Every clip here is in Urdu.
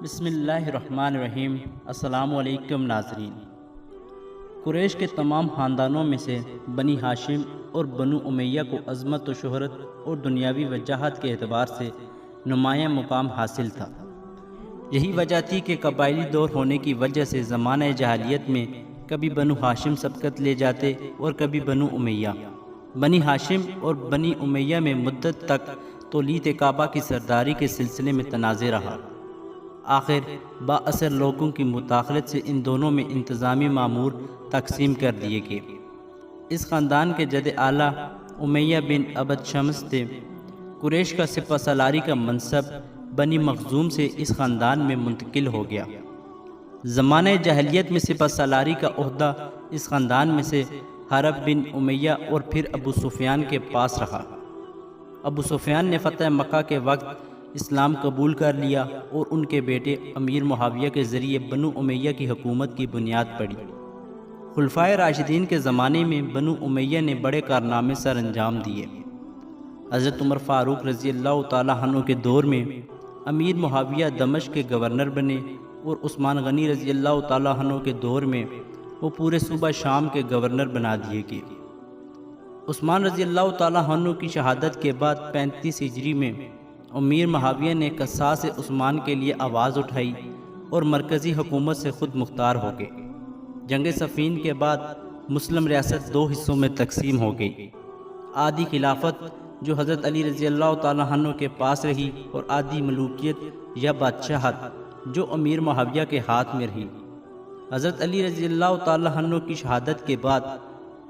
بسم اللہ الرحمن الرحیم۔ السلام علیکم ناظرین۔ قریش کے تمام خاندانوں میں سے بنی ہاشم اور بنو امیہ کو عظمت و شہرت اور دنیاوی وجاہت کے اعتبار سے نمایاں مقام حاصل تھا۔ یہی وجہ تھی کہ قبائلی دور ہونے کی وجہ سے زمانہ جاہلیت میں کبھی بنو ہاشم سبقت لے جاتے اور کبھی بنو امیہ۔ بنی ہاشم اور بنی امیہ میں مدت تک تولید کعبہ کی سرداری کے سلسلے میں تنازع رہا۔ آخر با اثر لوگوں کی مداخلت سے ان دونوں میں انتظامی مامور تقسیم کر دیے گئے۔ اس خاندان کے جد اعلیٰ امیہ بن عبد شمس تھے۔ قریش کا سپہ سالاری کا منصب بنی مخزوم سے اس خاندان میں منتقل ہو گیا۔ زمانہ جاہلیت میں سپہ سالاری کا عہدہ اس خاندان میں سے حرب بن امیہ اور پھر ابو سفیان کے پاس رہا۔ ابو سفیان نے فتح مکہ کے وقت اسلام قبول کر لیا اور ان کے بیٹے امیر معاویہ کے ذریعے بنو امیہ کی حکومت کی بنیاد پڑی۔ خلفائے راشدین کے زمانے میں بنو امیہ نے بڑے کارنامے سر انجام دیے۔ حضرت عمر فاروق رضی اللہ تعالیٰ عنہ کے دور میں امیر معاویہ دمشق کے گورنر بنے اور عثمان غنی رضی اللہ تعالیٰ عنہ کے دور میں وہ پورے صوبہ شام کے گورنر بنا دیے گئے۔ عثمان رضی اللہ تعالیٰ عنہ کی شہادت کے بعد 35 ہجری میں امیر معاویہ نے قصاص عثمان کے لیے آواز اٹھائی اور مرکزی حکومت سے خود مختار ہو گئے۔ جنگ صفین کے بعد مسلم ریاست دو حصوں میں تقسیم ہو گئی۔ آدھی خلافت جو حضرت علی رضی اللہ تعالیٰ عنہ کے پاس رہی اور آدھی ملوکیت یا بادشاہت جو امیر معاویہ کے ہاتھ میں رہی۔ حضرت علی رضی اللہ تعالیٰ عنہ کی شہادت کے بعد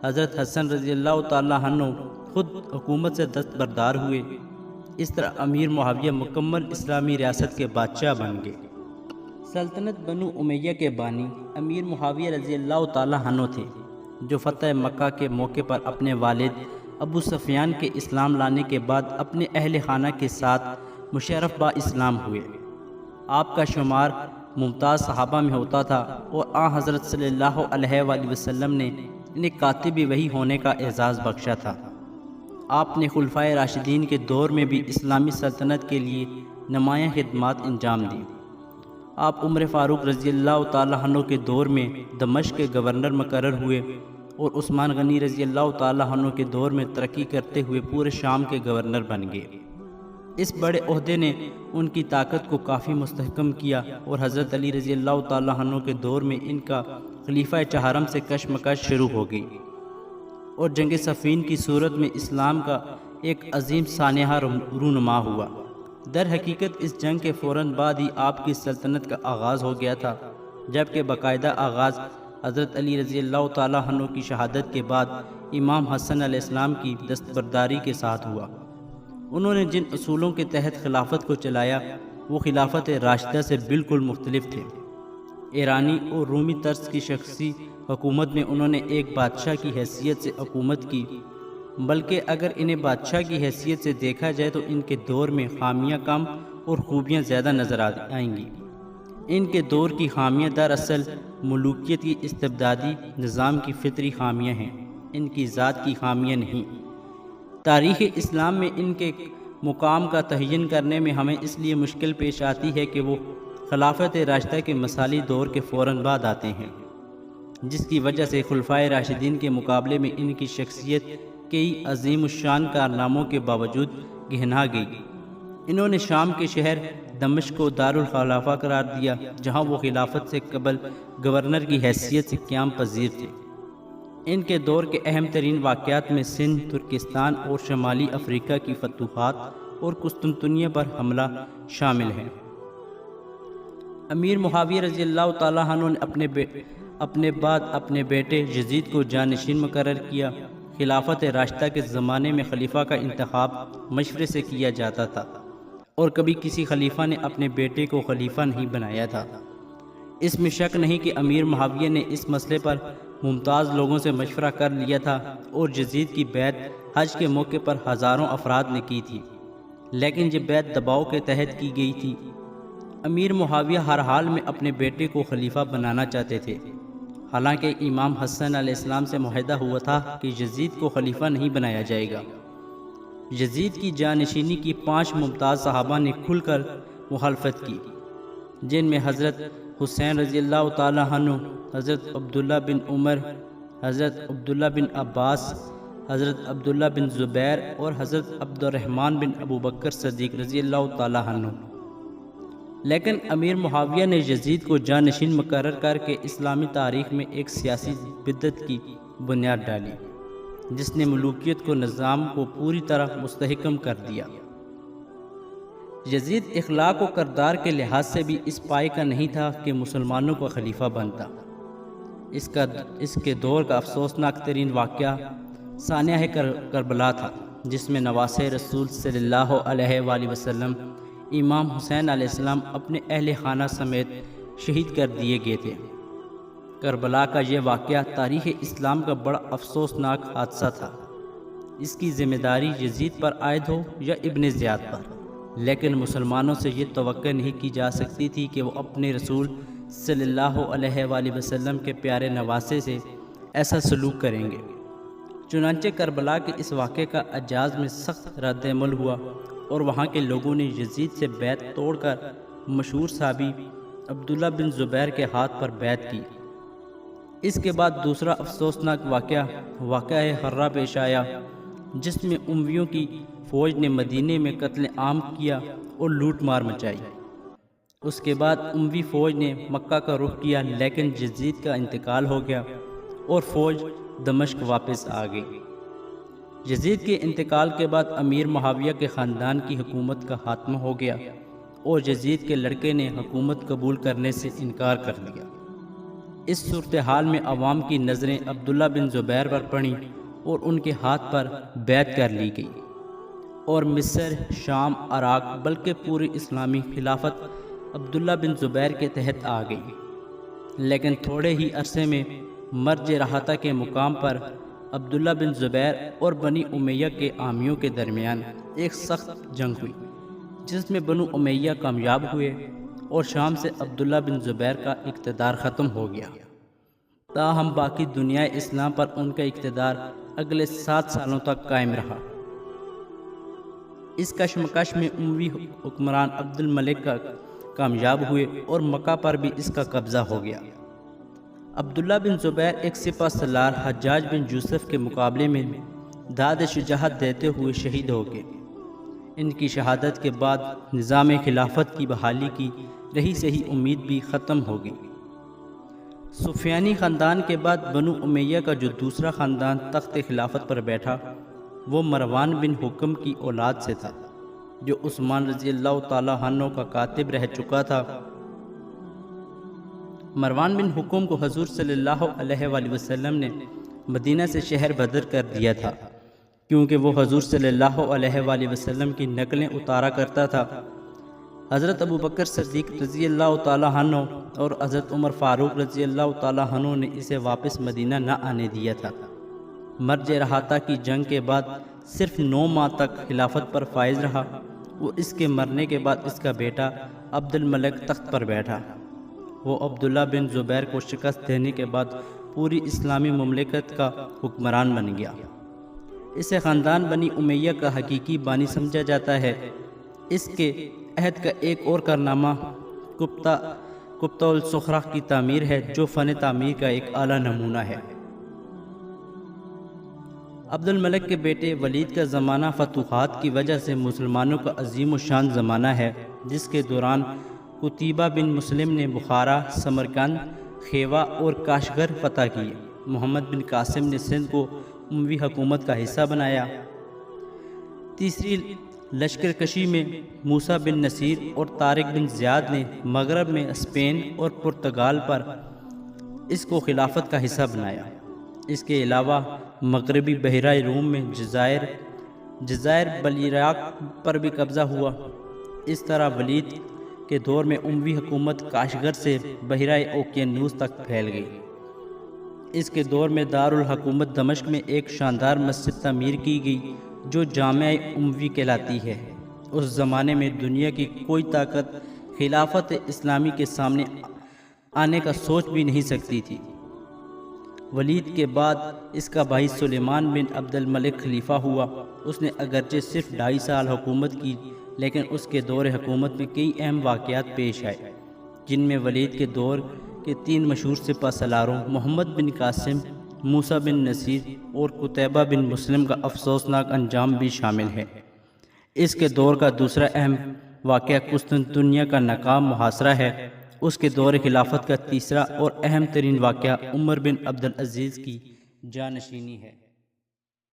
حضرت حسن رضی اللہ تعالیٰ عنہ خود حکومت سے دستبردار ہوئے۔ اس طرح امیر معاویہ مکمل اسلامی ریاست کے بادشاہ بن گئے۔ سلطنت بنو امیہ کے بانی امیر معاویہ رضی اللہ تعالیٰ عنہ تھے، جو فتح مکہ کے موقع پر اپنے والد ابو سفیان کے اسلام لانے کے بعد اپنے اہل خانہ کے ساتھ مشرف با اسلام ہوئے۔ آپ کا شمار ممتاز صحابہ میں ہوتا تھا اور آن حضرت صلی اللہ علیہ وآلہ وسلم نے انہیں کاتب وحی ہونے کا اعزاز بخشا تھا۔ آپ نے خلفائے راشدین کے دور میں بھی اسلامی سلطنت کے لیے نمایاں خدمات انجام دی۔ آپ عمر فاروق رضی اللہ تعالیٰ عنہ کے دور میں دمشق کے گورنر مقرر ہوئے اور عثمان غنی رضی اللہ تعالیٰ عنہ کے دور میں ترقی کرتے ہوئے پورے شام کے گورنر بن گئے۔ اس بڑے عہدے نے ان کی طاقت کو کافی مستحکم کیا اور حضرت علی رضی اللہ تعالیٰ عنہ کے دور میں ان کا خلیفہ چہارم سے کشمکش شروع ہو گئی اور جنگ صفین کی صورت میں اسلام کا ایک عظیم سانحہ رونما ہوا۔ در حقیقت اس جنگ کے فوراً بعد ہی آپ کی سلطنت کا آغاز ہو گیا تھا، جبکہ باقاعدہ آغاز حضرت علی رضی اللہ تعالیٰ عنہ کی شہادت کے بعد امام حسن علیہ السلام کی دستبرداری کے ساتھ ہوا۔ انہوں نے جن اصولوں کے تحت خلافت کو چلایا وہ خلافت راشدہ سے بالکل مختلف تھے۔ ایرانی اور رومی طرز کی شخصی حکومت میں انہوں نے ایک بادشاہ کی حیثیت سے حکومت کی، بلکہ اگر انہیں بادشاہ کی حیثیت سے دیکھا جائے تو ان کے دور میں خامیاں کم اور خوبیاں زیادہ نظر آئیں گی۔ ان کے دور کی خامیاں دراصل ملوکیت کی استبدادی نظام کی فطری خامیاں ہیں، ان کی ذات کی خامیاں نہیں۔ تاریخ اسلام میں ان کے مقام کا تعین کرنے میں ہمیں اس لیے مشکل پیش آتی ہے کہ وہ خلافت راشدہ کے مثالی دور کے فوراً بعد آتے ہیں، جس کی وجہ سے خلفائے راشدین کے مقابلے میں ان کی شخصیت کئی عظیم الشان کارناموں کے باوجود گہنا گئی۔ انہوں نے شام کے شہر دمشق کو دارالخلافہ قرار دیا، جہاں وہ خلافت سے قبل گورنر کی حیثیت سے قیام پذیر تھے۔ ان کے دور کے اہم ترین واقعات میں سندھ، ترکستان اور شمالی افریقہ کی فتوحات اور قسطنطنیہ پر حملہ شامل ہیں۔ امیر معاویہ رضی اللہ تعالیٰ عنہ نے اپنے بعد اپنے بیٹے یزید کو جانشین مقرر کیا۔ خلافت راشدہ کے زمانے میں خلیفہ کا انتخاب مشورے سے کیا جاتا تھا اور کبھی کسی خلیفہ نے اپنے بیٹے کو خلیفہ نہیں بنایا تھا۔ اس میں شک نہیں کہ امیر معاویہ نے اس مسئلے پر ممتاز لوگوں سے مشورہ کر لیا تھا اور یزید کی بیعت حج کے موقع پر ہزاروں افراد نے کی تھی، لیکن یہ بیعت دباؤ کے تحت کی گئی تھی۔ امیر معاویہ ہر حال میں اپنے بیٹے کو خلیفہ بنانا چاہتے تھے، حالانکہ امام حسن علیہ السلام سے معاہدہ ہوا تھا کہ یزید کو خلیفہ نہیں بنایا جائے گا۔ یزید کی جانشینی کی 5 ممتاز صحابہ نے کھل کر مخالفت کی، جن میں حضرت حسین رضی اللہ تعالیٰ عنہ، حضرت عبداللہ بن عمر، حضرت عبداللہ بن عباس، حضرت عبداللہ بن زبیر اور حضرت عبد الرحمن بن ابو بکر صدیق رضی اللہ تعالیٰ عنہ۔ لیکن امیر معاویہ نے یزید کو جانشین مقرر کر کے اسلامی تاریخ میں ایک سیاسی بدعت کی بنیاد ڈالی، جس نے ملوکیت کو نظام کو پوری طرح مستحکم کر دیا۔ یزید اخلاق و کردار کے لحاظ سے بھی اس پائے کا نہیں تھا کہ مسلمانوں کا خلیفہ بنتا۔ اس کے دور کا افسوسناک ترین واقعہ سانحہ کربلا تھا، جس میں نواسہ رسول صلی اللہ علیہ وآلہ وسلم امام حسین علیہ السلام اپنے اہل خانہ سمیت شہید کر دیے گئے تھے۔ کربلا کا یہ واقعہ تاریخ اسلام کا بڑا افسوسناک حادثہ تھا۔ اس کی ذمہ داری یزید پر عائد ہو یا ابن زیاد پر، لیکن مسلمانوں سے یہ توقع نہیں کی جا سکتی تھی کہ وہ اپنے رسول صلی اللہ علیہ وآلہ وسلم کے پیارے نواسے سے ایسا سلوک کریں گے۔ چنانچہ کربلا کے اس واقعے کا حجاز میں سخت رد عمل ہوا اور وہاں کے لوگوں نے یزید سے بیعت توڑ کر مشہور صحابی عبداللہ بن زبیر کے ہاتھ پر بیعت کی۔ اس کے بعد دوسرا افسوسناک واقعہ حرہ پیش آیا، جس میں امویوں کی فوج نے مدینے میں قتل عام کیا اور لوٹ مار مچائی۔ اس کے بعد اموی فوج نے مکہ کا رخ کیا، لیکن یزید کا انتقال ہو گیا اور فوج دمشق واپس آ گئی۔ یزید کے انتقال کے بعد امیر معاویہ کے خاندان کی حکومت کا خاتمہ ہو گیا اور یزید کے لڑکے نے حکومت قبول کرنے سے انکار کر دیا۔ اس صورتحال میں عوام کی نظریں عبداللہ بن زبیر پر پڑیں اور ان کے ہاتھ پر بیعت کر لی گئی اور مصر، شام، عراق بلکہ پوری اسلامی خلافت عبداللہ بن زبیر کے تحت آ گئی۔ لیکن تھوڑے ہی عرصے میں مرج راحتہ کے مقام پر عبداللہ بن زبیر اور بنی امیہ کے حامیوں کے درمیان ایک سخت جنگ ہوئی، جس میں بنو امیہ کامیاب ہوئے اور شام سے عبداللہ بن زبیر کا اقتدار ختم ہو گیا۔ تاہم باقی دنیا اسلام پر ان کا اقتدار اگلے 7 سالوں تک قائم رہا۔ اس کشمکش میں اموی حکمران عبد الملک کامیاب ہوئے اور مکہ پر بھی اس کا قبضہ ہو گیا۔ عبداللہ بن زبیر ایک سپہ سالار حجاج بن یوسف کے مقابلے میں داد شجاعت دیتے ہوئے شہید ہو گئے۔ ان کی شہادت کے بعد نظام خلافت کی بحالی کی رہی سہی امید بھی ختم ہو گئی۔ سفیانی خاندان کے بعد بنو امیہ کا جو دوسرا خاندان تخت خلافت پر بیٹھا، وہ مروان بن حکم کی اولاد سے تھا، جو عثمان رضی اللہ تعالیٰ عنہ کا کاتب رہ چکا تھا۔ مروان بن حکم کو حضور صلی اللہ علیہ وآلہ وسلم نے مدینہ سے شہر بدر کر دیا تھا، کیونکہ وہ حضور صلی اللہ علیہ وآلہ وسلم کی نقلیں اتارا کرتا تھا۔ حضرت ابو بکر صدیق رضی اللہ تعالیٰ عنہ اور حضرت عمر فاروق رضی اللہ تعالیٰ عنہ نے اسے واپس مدینہ نہ آنے دیا تھا۔ مرج راحتہ کی جنگ کے بعد صرف 9 ماہ تک خلافت پر فائز رہا۔ وہ اس کے مرنے کے بعد اس کا بیٹا عبد الملک تخت پر بیٹھا۔ وہ عبداللہ بن زبیر کو شکست دینے کے بعد پوری اسلامی مملکت کا حکمران بن گیا۔ اسے خاندان بنی امیہ کا حقیقی بانی سمجھا جاتا ہے۔ اس کے عہد کا ایک اور کارنامہ قبۃ الصخرہ کی تعمیر ہے، جو فن تعمیر کا ایک اعلیٰ نمونہ ہے۔ عبد الملک کے بیٹے ولید کا زمانہ فتوحات کی وجہ سے مسلمانوں کا عظیم و شان زمانہ ہے، جس کے دوران قتیبہ بن مسلم نے بخارا، سمرقند، خیوا اور کاشغر فتح کیے۔ محمد بن قاسم نے سندھ کو اموی حکومت کا حصہ بنایا۔ تیسری لشکر کشی میں موسیٰ بن نصیر اور طارق بن زیاد نے مغرب میں اسپین اور پرتگال پر اس کو خلافت کا حصہ بنایا۔ اس کے علاوہ مغربی بحیرہ روم میں جزائر بلعراق پر بھی قبضہ ہوا۔ اس طرح ولید کے دور میں اموی حکومت کاشغر سے بحیرہ اوقیانوس تک پھیل گئی۔ اس کے دور میں دارالحکومت دمشق میں ایک شاندار مسجد تعمیر کی گئی، جو جامع اموی کہلاتی ہے۔ اس زمانے میں دنیا کی کوئی طاقت خلافت اسلامی کے سامنے آنے کا سوچ بھی نہیں سکتی تھی۔ ولید کے بعد اس کا بھائی سلیمان بن عبد الملک خلیفہ ہوا۔ اس نے اگرچہ صرف 2.5 سال حکومت کی، لیکن اس کے دور حکومت میں کئی اہم واقعات پیش آئے۔ جن میں ولید کے دور کے 3 مشہور سپہ سالاروں محمد بن قاسم، موسیٰ بن نصیر اور قتیبہ بن مسلم کا افسوسناک انجام بھی شامل ہے۔ اس کے دور کا دوسرا اہم واقعہ قسطنطنیہ کا ناکام محاصرہ ہے۔ اس کے دور خلافت کا تیسرا اور اہم ترین واقعہ عمر بن عبدالعزیز کی جانشینی ہے۔